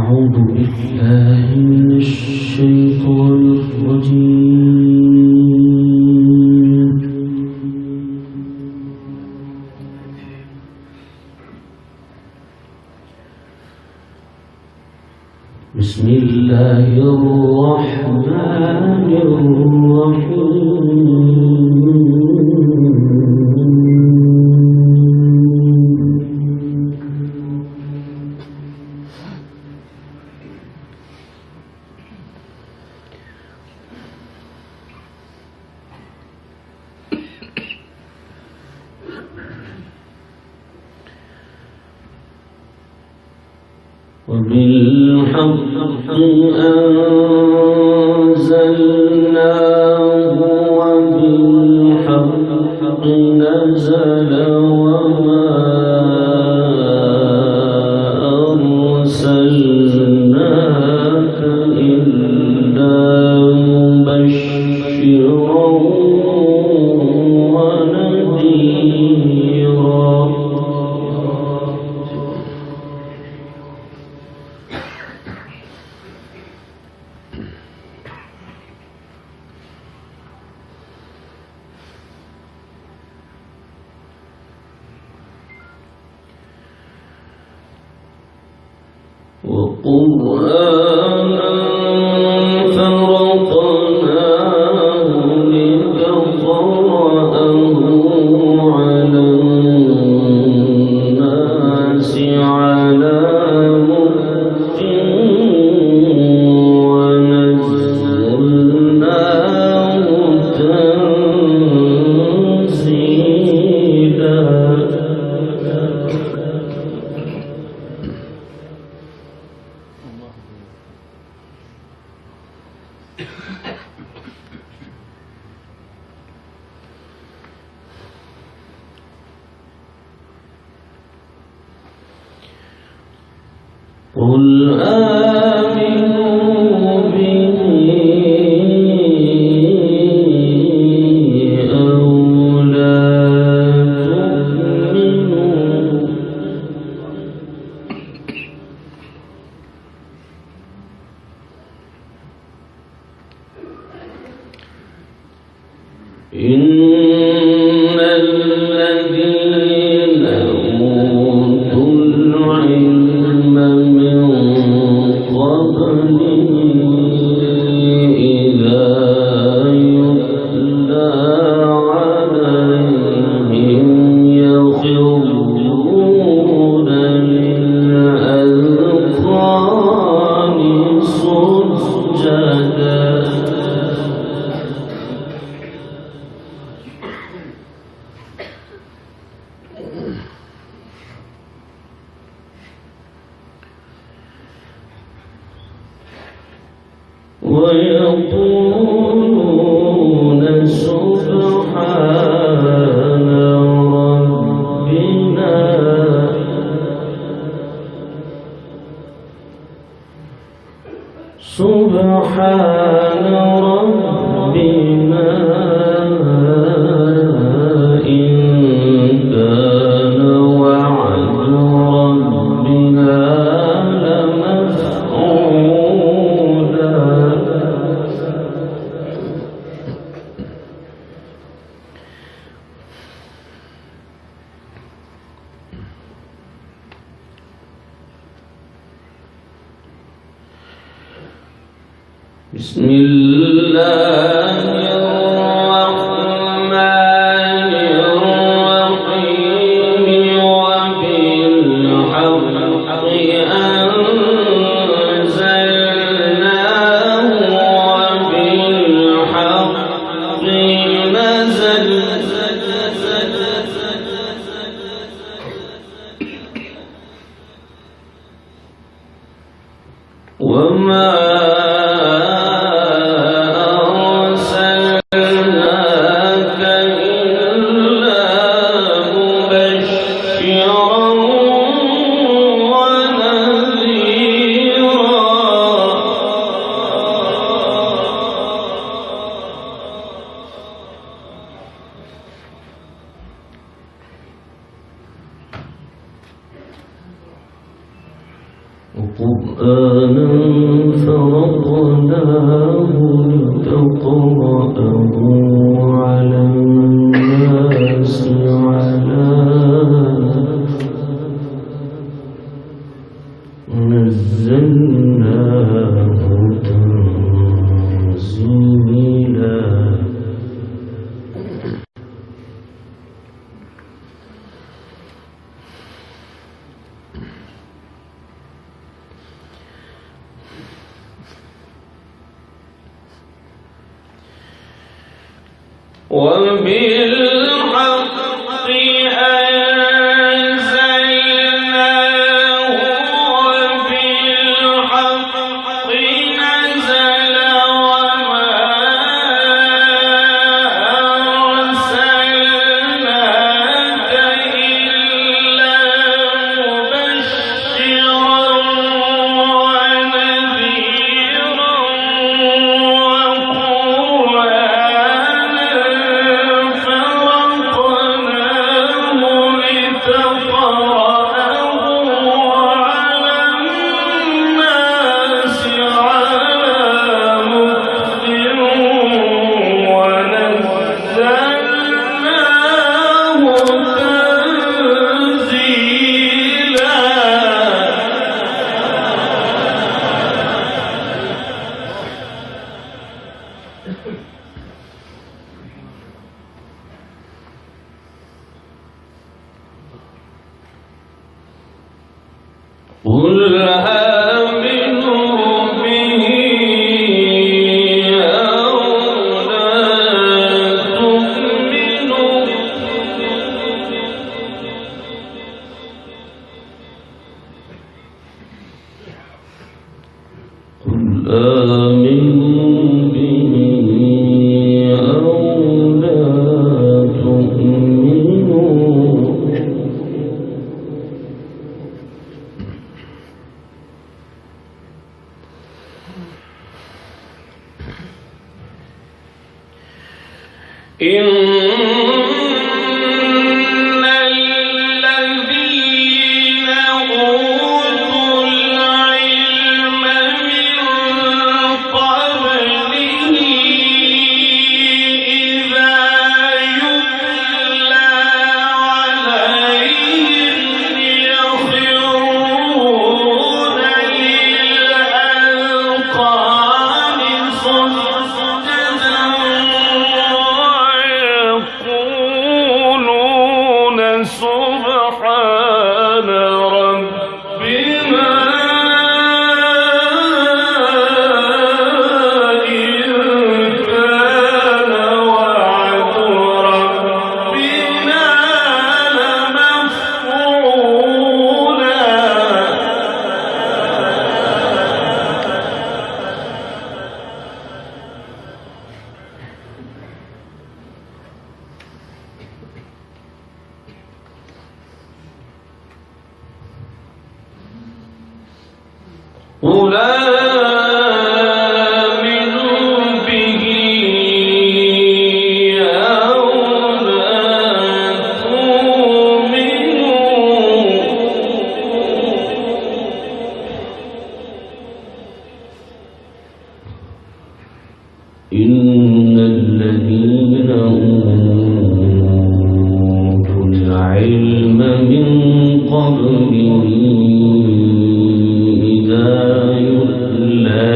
أعوذ بالله من الشيطان الرجيم. بسم الله الرحمن الرحيم. وبالحق أنزلناه وبالحق نزل وما أرسلناك إلا مبشرا ونذيرا. وقرآنا فرقناه لتقرأه على الناس على مكث ونزلناه تنزيلا. قل آمنوا به أو لا تؤمنوا إن الذين أوتوا العلم من قبله إذا يتلى عليهم يخرون للأذقان سجدا. ويقولون سبحان ربنا سبحان ربنا إن كان وعد ربنا لمفعولا. بسم الله الرحمن الرحيم. وبالحق أنزلناه وبالحق نزل وما وقرآنا فرقناه لتقرأه على الناس نزلناه تنزيلا وبالحق أنزلناه وبالحق نزل وما أرسلناك إلا مبشرا ونذيرا قل آمنوا به أو لا تؤمنوا قل آمنوا به أو لا تؤمنوا إن الذين أوتوا العلم من قبله إذا يتلى عليهم يخرون للأذقان سجدا ويقولون سبحان ربنا إن كان وعد ربنا لمفعولا قل آمنوا به أو لا تؤمنوا إن الذين أوتوا العلم من قبله إذا يتلى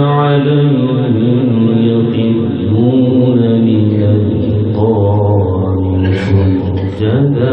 عليهم يخرون للأذقان سجدا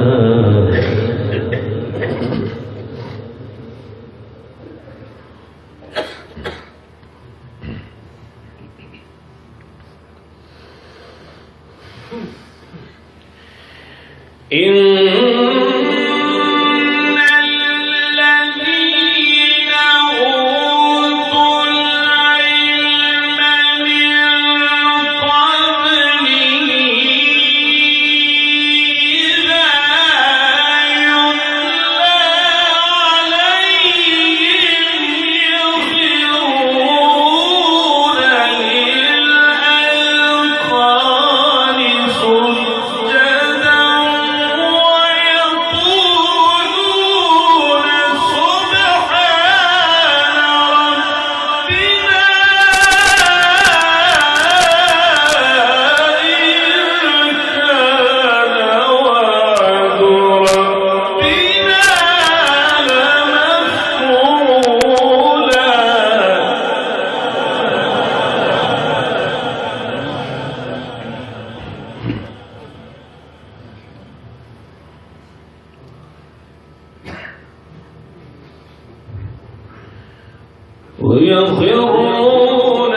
ويخرون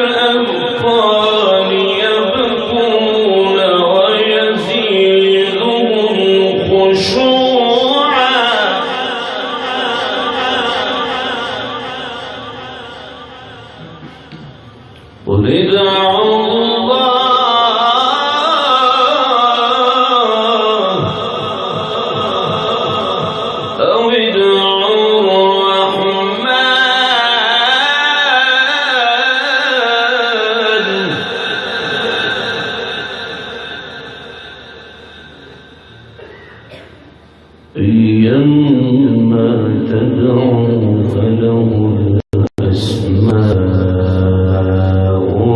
للأذقان يبكون ويزيدهم خشوعا قل ادعوا الله أو ادعوا الرحمن أيما تدعوا فله الأسماء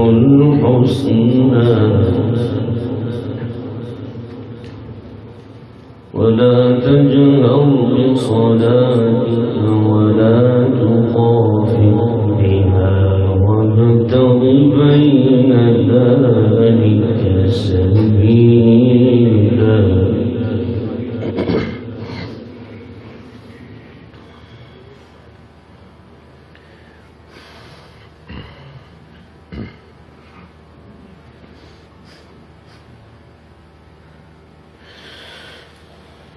الحسنى ولا تجهر بصلاتك ولا تخافت بها وابتغ بين ذلك سبيلا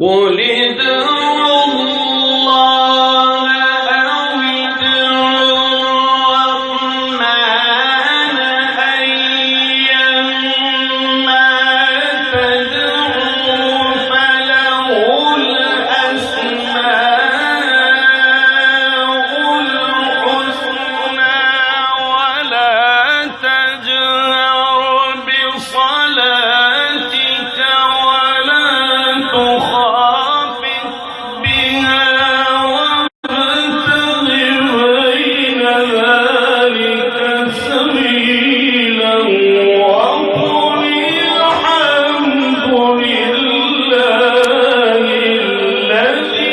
قل ادعوا الله أو ادعوا الرحمن أيما تدعوا فله الأسماء الحسنى ولا تجهر بصلاتك ولا تخافت بها وابتغ بين ذلك سبيلا وقل الحمد لله الذي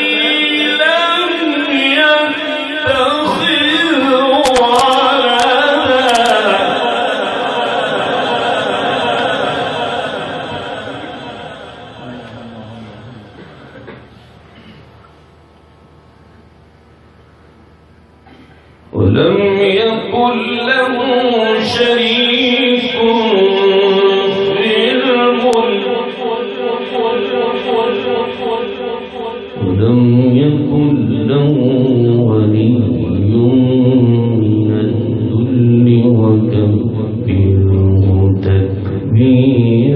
لم يتخذ ولدا ولم يكن له شريك في الملك ولم يكن له ولي من الذل وكبره تكبيرا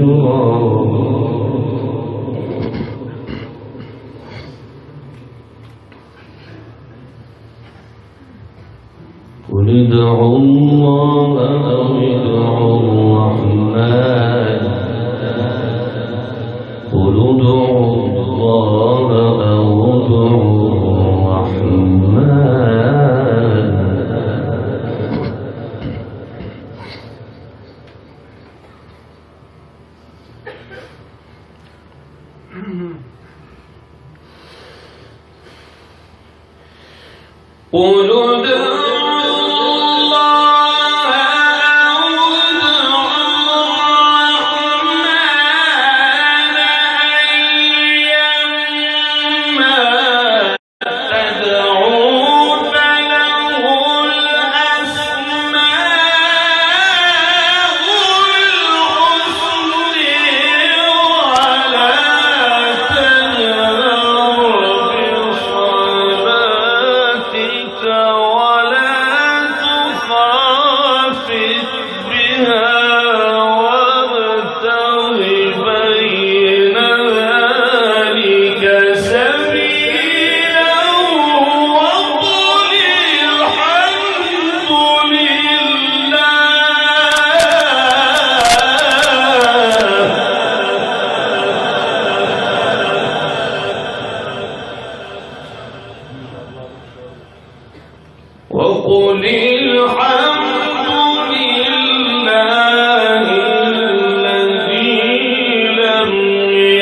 قل ادعوا الله أو ادعوا الرحمن قل ادعوا الله أو ادعوا الرحمن قل ادعوا وقل الحمد لله الذي لم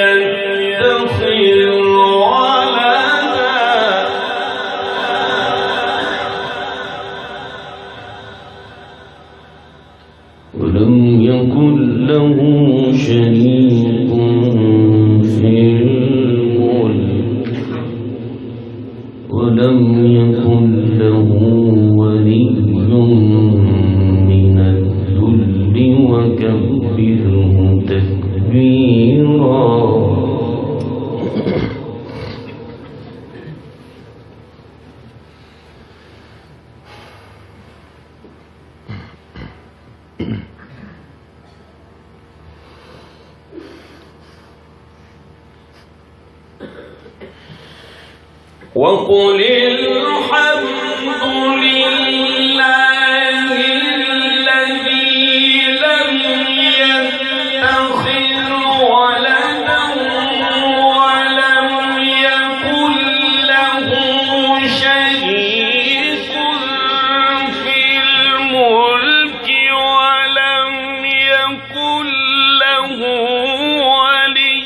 يتخذ ولدا ولم يكن له شريك في الملك ولم يكن له ولي تكبيرا وقل الحمد لله الذي لم يتخذ ولدا ولم يكن له شريك في الملك ولم يكن له ولي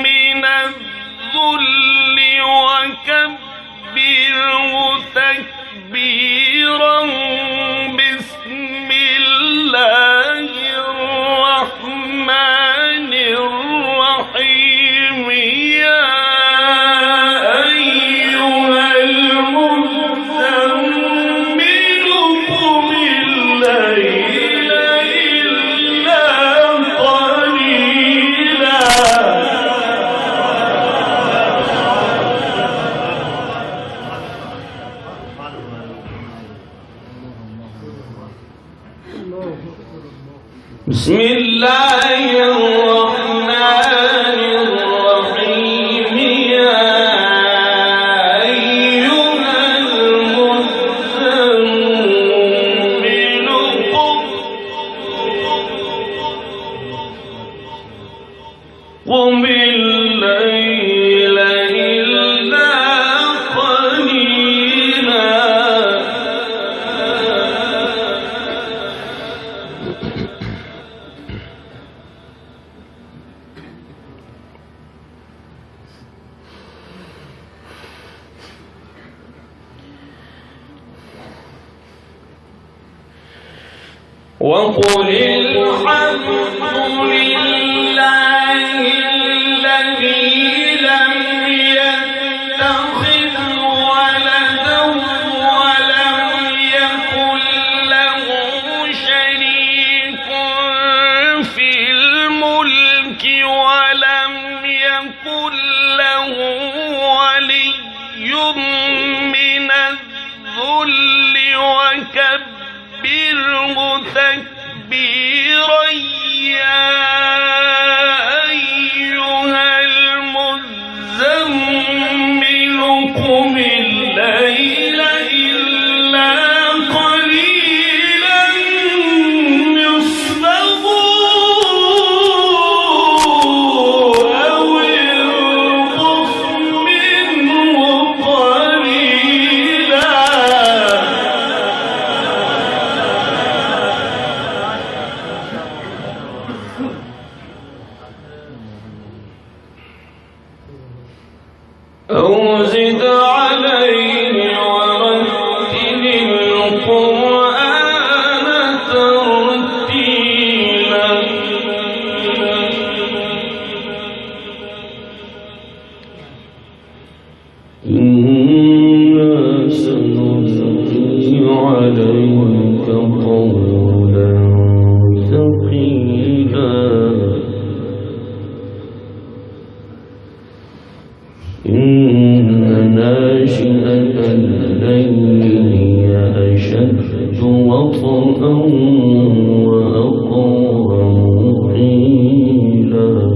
من الذل وكبره تكبيرا بسم الله الرحمن الرحيم يا أيها المزمل قم الليل إلا قليلا بسم الله الرحمن الرحيم يا أيها المزمل قم الليل إلا قليلا وقل الحمد لله الذي لم يتخذ ولدا ولم يكن له شريك في الملك ولم يكن له ولي من الذل وكبره تكبيرا يا أيها المزمل قم الليل إلا قليلا نصفه أو انقص منه قليلا أو زد عليه ورتل القرآن ترتيلا إنا سنلقي عليك قولا ثقيلا إن ناشئة الليل هي أشد وطئا وأقوم قيلا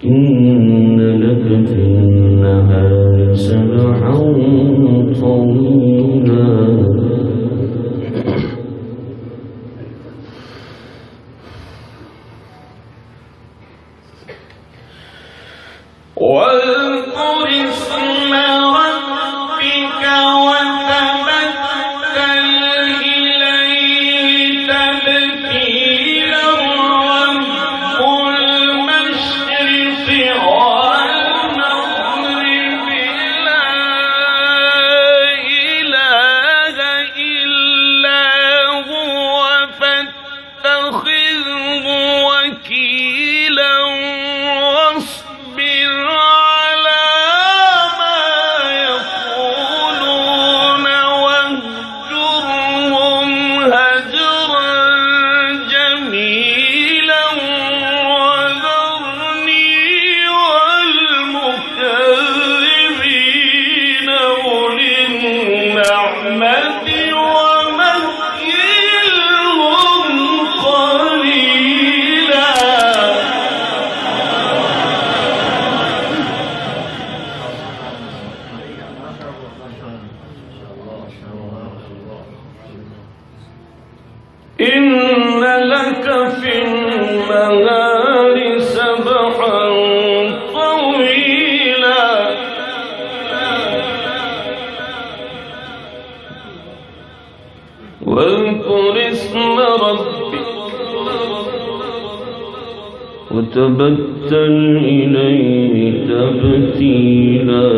إن لك في النهار سبحا طويلا واذكر اسم ربك وتبتل إليه تبتيلا رب المشرق والمغرب لا إن لك في النهار سبحا طويلا واذكر اسم ربك وتبتل إليه تبتيلا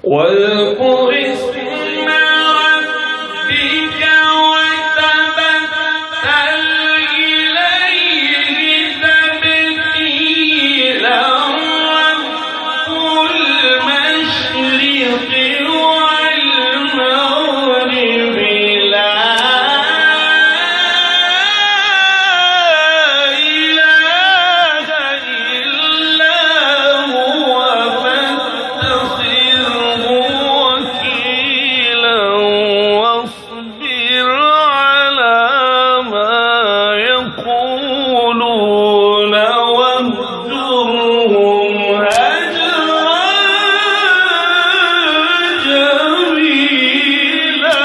واذكر اسم ربك وتبتل إليه تبتيلا رب المشرق والمغرب لا إله إلا هو فاتخذه وكيلا واصبر على ما يقولون واهجرهم هجرا جميلا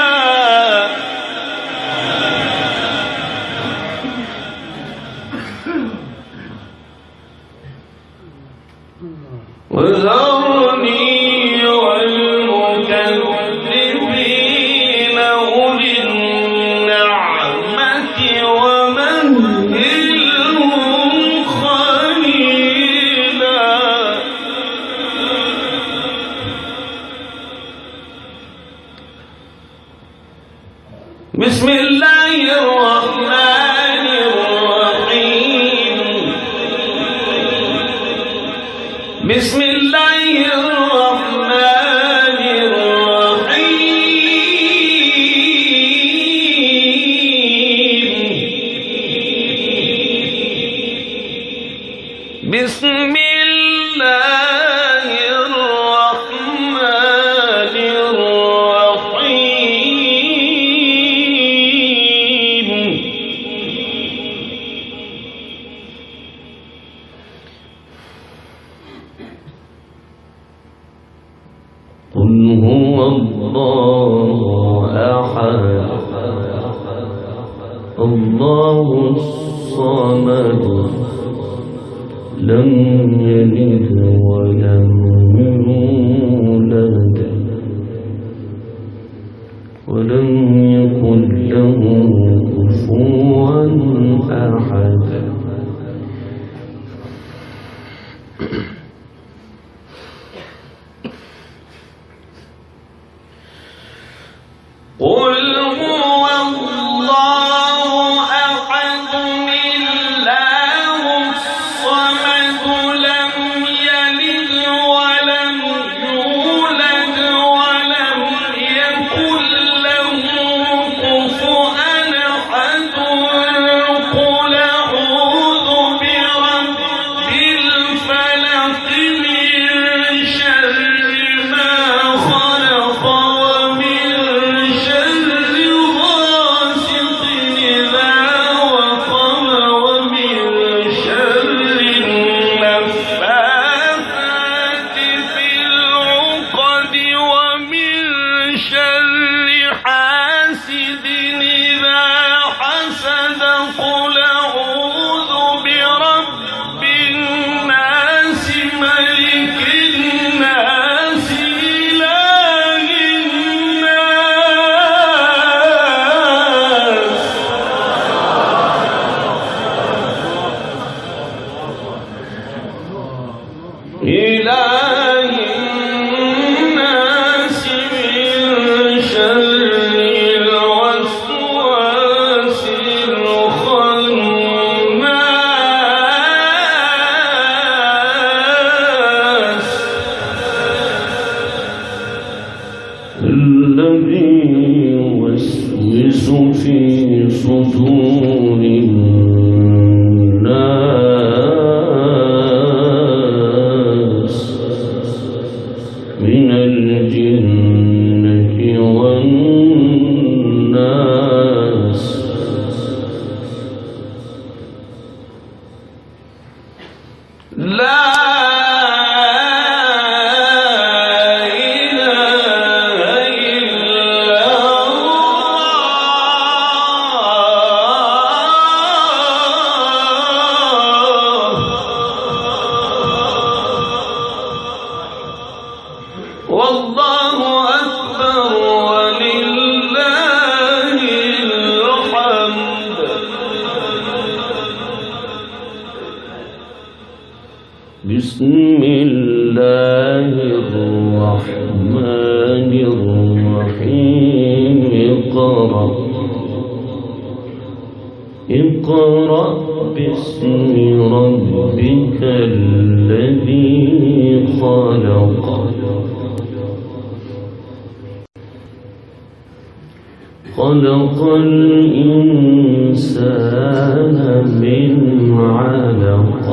وذرني والمكذبين أولي النعمة ومهلهم قليلا بسم الله الرحمن الرحيم بسم الله الرحمن الرحيم بسم الله الرحمن الرحيم قل هو الله أحد الله الصمد لم يلد ولم يولد ولم يكن له كفوا أحد قل هو الله أحد الله الصمد لم يلد ولم يولد ولم يكن له كفوا أحد قل أعوذ برب الفلق من شر ما خلق ومن شر غاسق إذا وقب ومن شر النفاثات في العقد ومن شر حاسد إذا حسد قل أعوذ برب الناس ملك الناس إله الناس إله الناس من شر الوسواس الخناس الذي يوسوس في صدور الناس من الجنة اقرأ باسم ربك الذي خلق خلق الإنسان من علق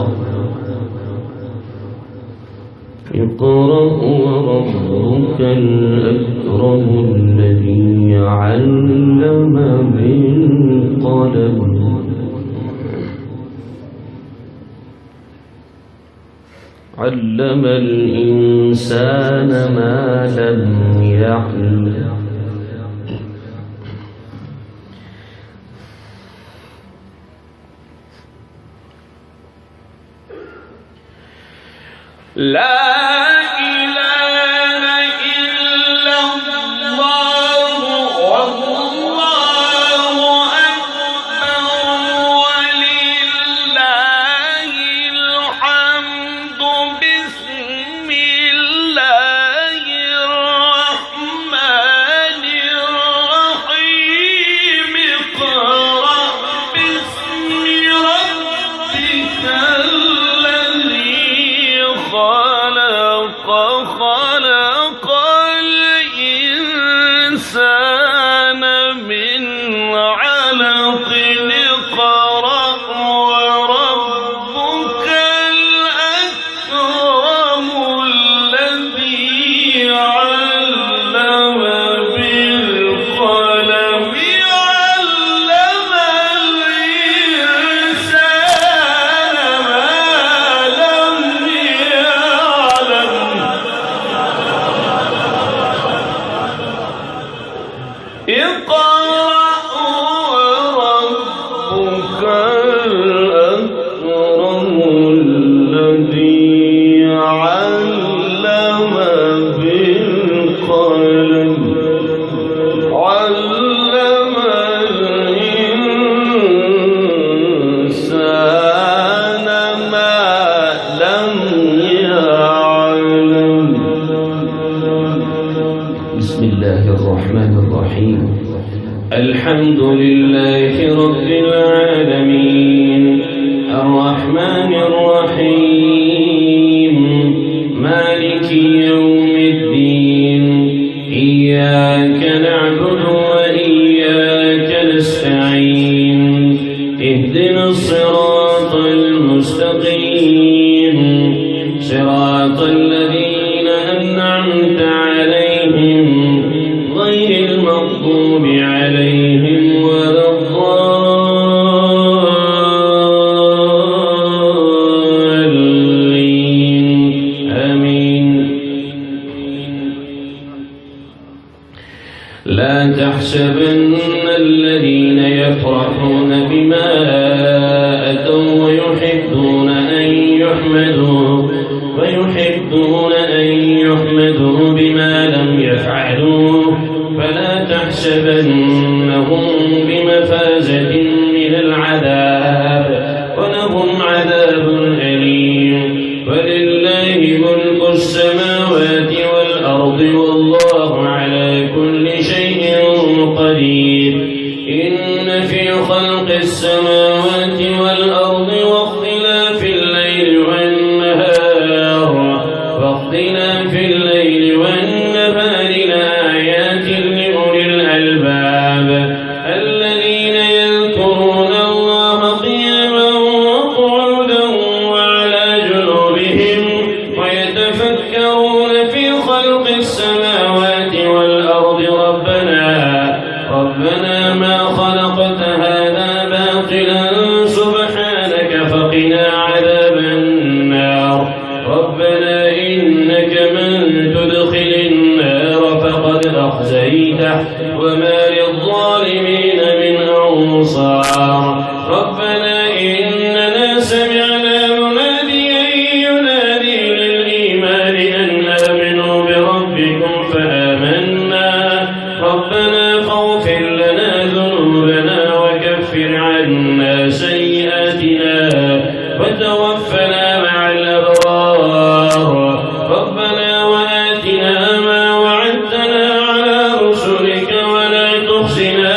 اقرأ وربك الأكرم الذي علم بالقلم علم الإنسان ما لم يعلم لا خلق الإنسان من علق اقرأ وربك الأكرم الذي علم بالقلم علم الإنسان ما لم يعلم اقرأ وربك الأكرم الذي علم بالقلم علم الإنسان ما لم يعلم. بسم الله الرحمن الرحيم. الحمد لله رب العالمين الرحمن الرحيم مالك يوم الدين إياك نعبد وإياك نستعين اهدنا الصراط المستقيم صراط الذين أنعمت عليهم غير المغضوب عليهم ولا الضالين آمين. لا تحسبن الذين يفرحون بما أتوا ويحبون أن يحمدوا بما لم يفعلوا فلا تحسبنهم بمفازة من العذاب ولهم عذاب أليم. ولله ملك السماوات والأرض والله على كل شيء قدير. إن في خلق السماوات والأرض واختلاف الليل والنهار لآيات لأولي الألباب الذين يذكرون الله قياما وقعودا وعلى جنوبهم ويتفكرون في خلق السماوات والأرض ربنا ما خلقت هذا باطلا سبحانك فقنا عذاب النار. ربنا إنك من تدخل النار فقد أخزيته وما للظالمين من أنصار. ربنا إننا سمعنا مناديا ينادي للإيمان أن آمنوا بربكم فآمنا. ربنا فاغفر لنا ذنوبنا وكفر عنا سيئاتنا وتوفنا مع الأبرار. ربنا وآتنا ما وعدتنا على رسلك ولا تخزنا